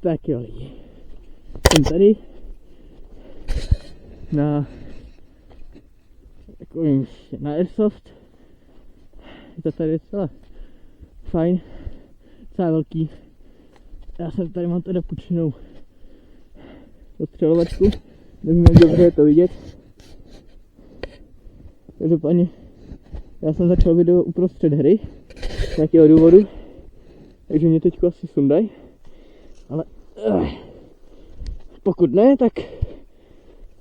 Tak jo lidi, jsem tady na takovým na Airsoft. Je to tady docela fajn, docela velký. Já jsem tady mám teda půjčenou odstřelovačku, nevím jak dobře je to vidět. Každopádně já jsem začal video uprostřed hry z nějakého důvodu, takže mě teďko asi sundají, ale pokud ne, tak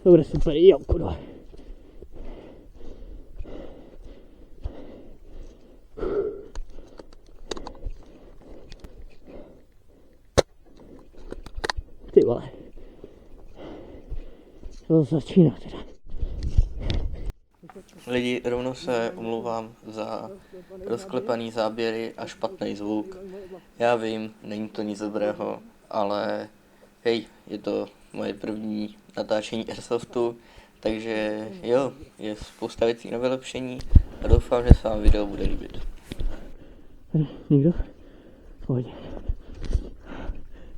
to bude super, jo kurva. Ty vole, to začíná teda. Lidi, rovnou se omlouvám za rozklepaný záběry a špatný zvuk. Já vím, není to nic dobrého, ale hej, je to moje první natáčení Airsoftu, takže jo, je spousta věcí na vylepšení a doufám, že se vám video bude líbit. Nikdo? Pohodě.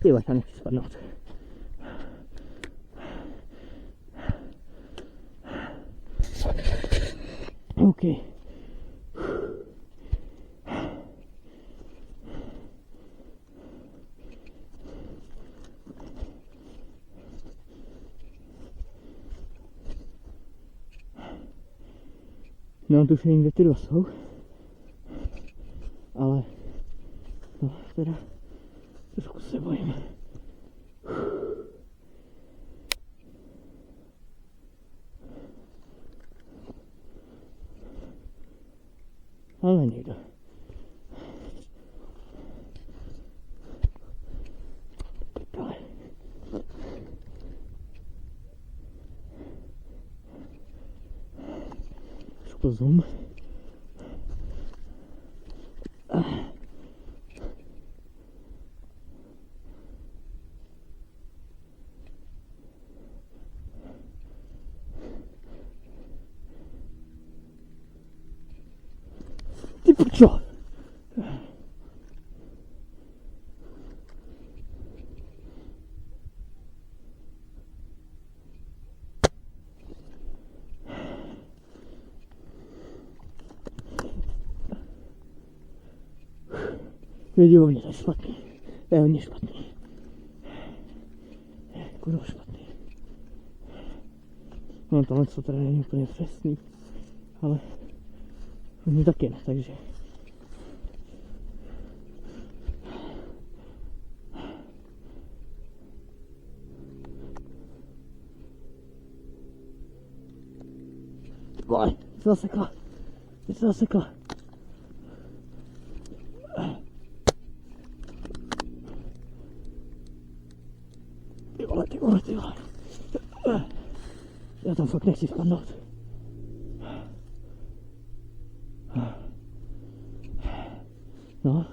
Ty já nechci spadnout. OK. No, tuším, kde ty dva jsou. Ale no, teda trošku se bojím. Ale někdo. Trošku zoom. Ty pičo! Lidi, o mě to je špatný. To je hodně špatný. Je kurva špatný. No tohle co teda není úplně přesný, ale oni taky ne, takže vole, se zasekla. Se zasekla. Ty vole. Já tam fakt nechci spadnout. No.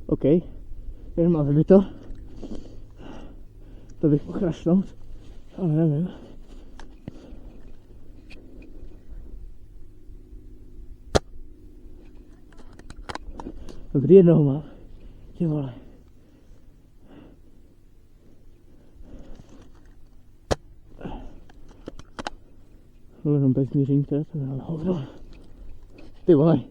OK. Jen máme mi to. To bych mohl rašnout. Ale nevím. Dobrý, jednoho mám. Ty vole. Jenom bez míření teda, to je ale hovno. Ty vole.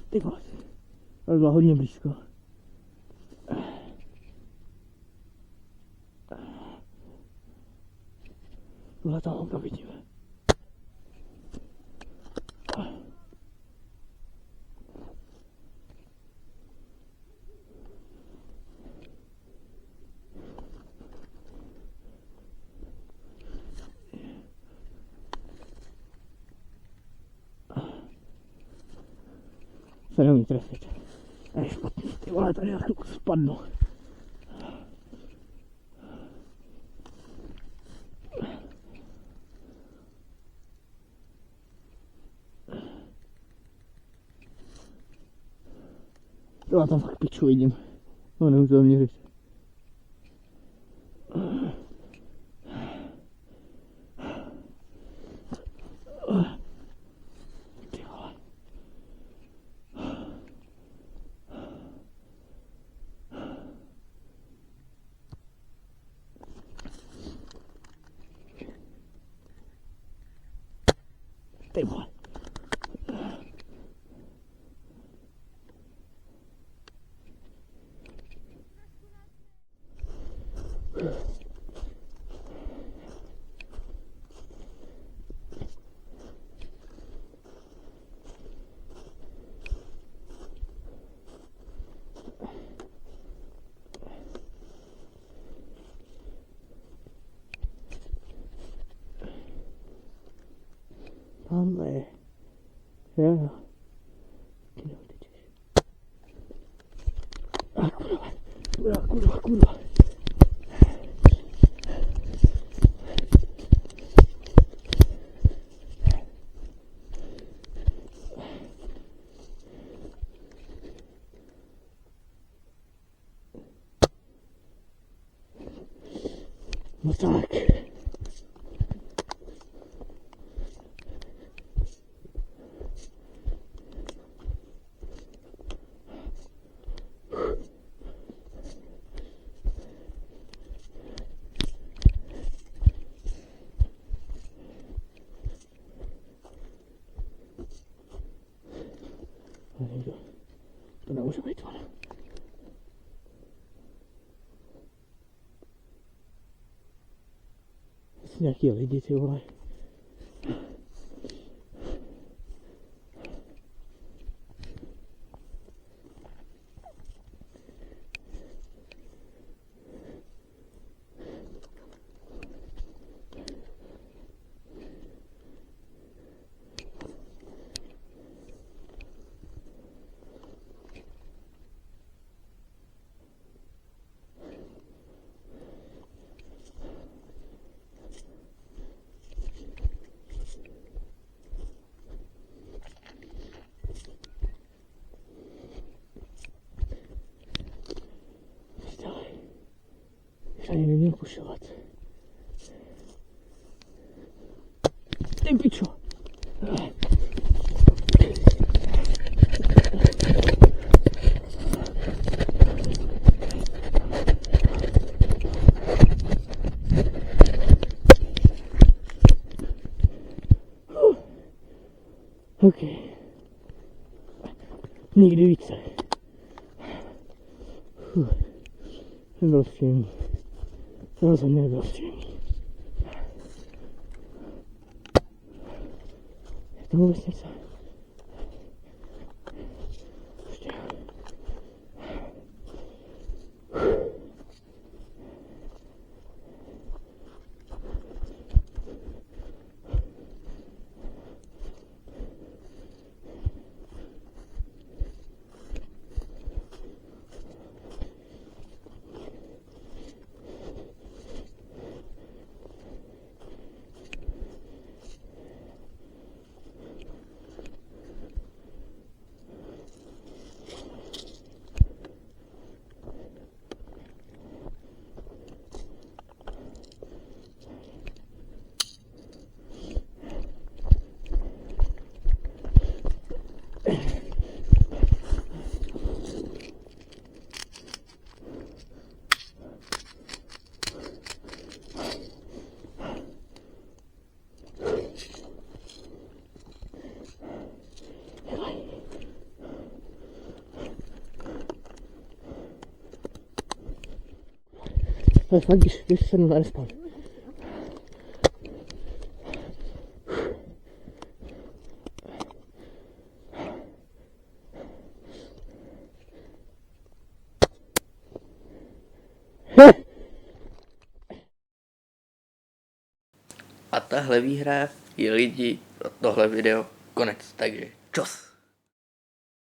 Ty vole, to bylo hodně blízko. Tohle tam hovno vidíme. Se neumí trefit. Je špatný, ty vole, tady na chvilku spadnu. Já tam fakt piču vidím. No, nemůžu to měřit. Ty vole. Ty vole. Tamhle je. Jo. Ty neutečeš. A kurva. No tak. To nemůže být ono. Asi nějaký lidi, ty vole. Ani neměl pušovat. Ty pičo. OK. Nikdy více. Ten byl příjemný. To rozhodně nebyl příjemný. Je to vůbec něco? Ještě. To je fakt, když se mnou nespal. A tahle výhra je lidi pro tohle video konec, takže čus.